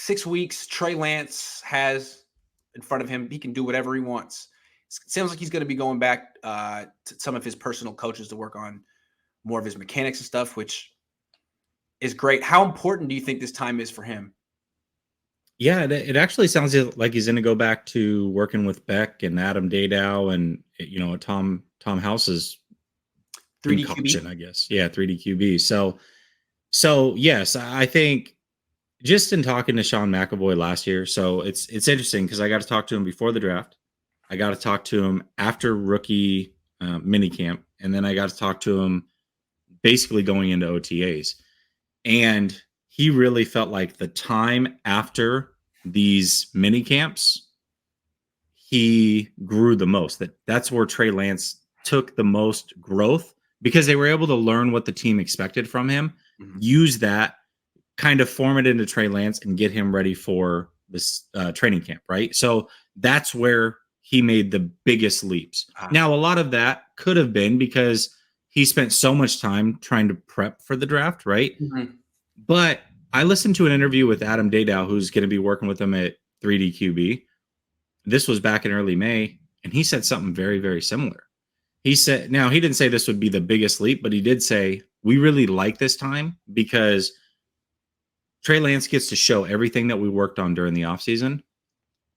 6 weeks Trey Lance has in front of him. He can do whatever he wants. It sounds like he's going to be going back to some of his personal coaches to work on more of his mechanics and stuff, which is great. How important do you think this time is for him? Yeah, it actually sounds like he's going to go back to working with Beck and Adam Dadow and Tom House's 3D concoction, QB? I guess. Yeah, 3D QB. So yes, I think just in talking to Sean McAvoy last year, so it's interesting because I got to talk to him before the draft. I got to talk to him after rookie minicamp, and then I got to talk to him basically going into OTAs. And he really felt like the time after these mini camps, he grew the most. That's where Trey Lance took the most growth because they were able to learn what the team expected from him, use that, kind of form it into Trey Lance and get him ready for this training camp, right? So that's where he made the biggest leaps. Now, a lot of that could have been because he spent so much time trying to prep for the draft, right? But I listened to an interview with Adam Dadow, who's going to be working with him at 3D QB. This was back in early May, and he said something very, very similar. He said, now he didn't say this would be the biggest leap, but he did say, we really like this time because Trey Lance gets to show everything that we worked on during the offseason.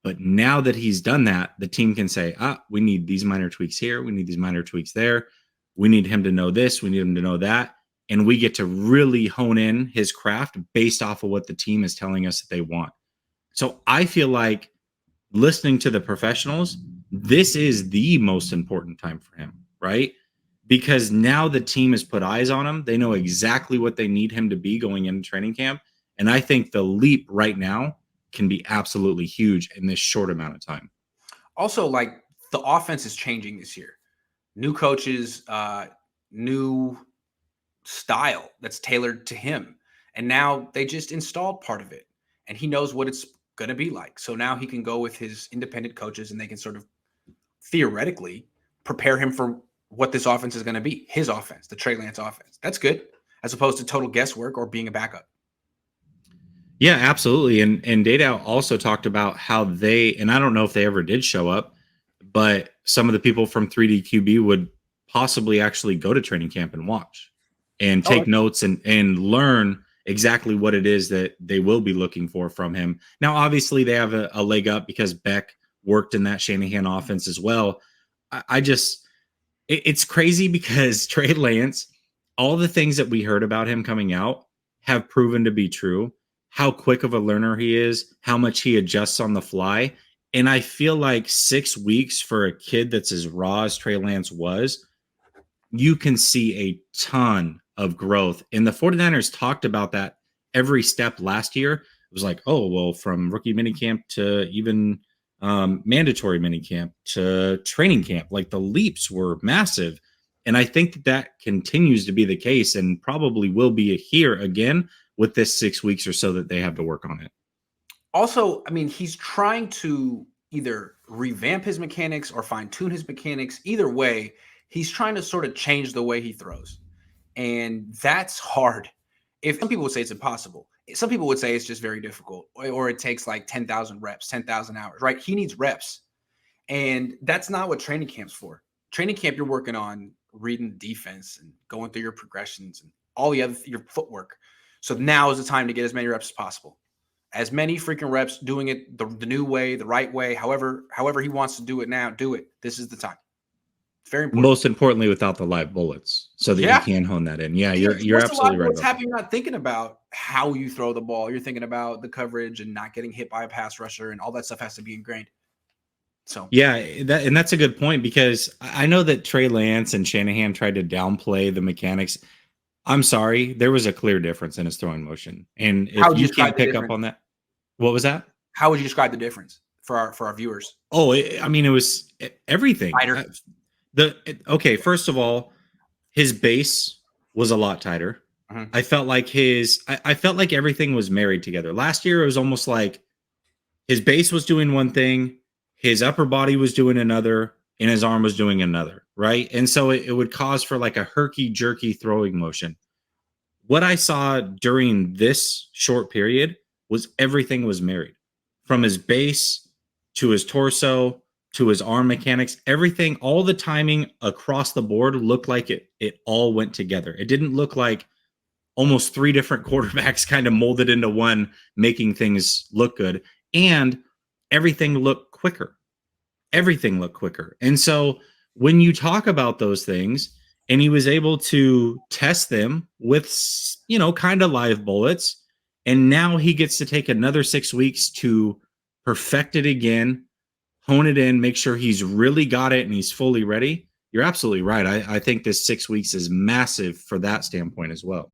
But now that he's done that, the team can say, we need these minor tweaks here. We need these minor tweaks there. We need him to know this. We need him to know that. And we get to really hone in his craft based off of what the team is telling us that they want. So I feel like listening to the professionals, this is the most important time for him, right? Because now the team has put eyes on him. They know exactly what they need him to be going into training camp. And I think the leap right now can be absolutely huge in this short amount of time. Also, like the offense is changing this year. New coaches, new style that's tailored to him. And now they just installed part of it and he knows what it's going to be like. So now he can go with his independent coaches and they can sort of theoretically prepare him for what this offense is going to be. His offense, the Trey Lance offense. That's good as opposed to total guesswork or being a backup. Yeah, absolutely. And Dadow also talked about how they, and I don't know if they ever did show up, but some of the people from 3D QB would possibly actually go to training camp and watch and take notes and learn exactly what it is that they will be looking for from him. Now, obviously, they have a leg up because Beck worked in that Shanahan offense as well. It's crazy because Trey Lance, all the things that we heard about him coming out have proven to be true. How quick of a learner he is, how much he adjusts on the fly. And I feel like 6 weeks for a kid that's as raw as Trey Lance was, you can see a ton of growth. And the 49ers talked about that every step last year. It was like, from rookie minicamp to even mandatory minicamp to training camp, like the leaps were massive. And I think that continues to be the case and probably will be here again with this 6 weeks or so that they have to work on it. Also, I mean, he's trying to either revamp his mechanics or fine tune his mechanics. Either way, he's trying to sort of change the way he throws. And that's hard. If some people would say it's impossible, some people would say it's just very difficult or it takes like 10,000 reps, 10,000 hours, right? He needs reps. And that's not what training camp's for. Training camp, you're working on reading defense and going through your progressions and all the other, your footwork. So now is the time to get as many reps as possible. As many freaking reps, doing it the new way, the right way, however he wants to do it now, do it. This is the time. It's very important. Most importantly, without the live bullets, so that you can hone that in. Yeah, you're absolutely right. What's happening? You're not thinking about how you throw the ball. You're thinking about the coverage and not getting hit by a pass rusher, and all that stuff has to be ingrained. So yeah, that's a good point because I know that Trey Lance and Shanahan tried to downplay the mechanics. I'm sorry, there was a clear difference in his throwing motion, and if you can't pick up on that, what was that? How would you describe the difference for our viewers? It was everything. Tighter. First of all, his base was a lot tighter. Mm-hmm. I felt like everything was married together. Last year, it was almost like his base was doing one thing, his upper body was doing another, and his arm was doing another, right? And so it would cause for like a herky-jerky throwing motion. What I saw during this short period was everything was married, from his base to his torso to his arm mechanics. Everything, all the timing across the board looked like it all went together. It didn't look like almost three different quarterbacks kind of molded into one, making things look good. And everything looked quicker. Everything looked quicker. And so when you talk about those things, and he was able to test them with, kind of live bullets, and now he gets to take another 6 weeks to perfect it again, hone it in, make sure he's really got it and he's fully ready. You're absolutely right. I think this 6 weeks is massive for that standpoint as well.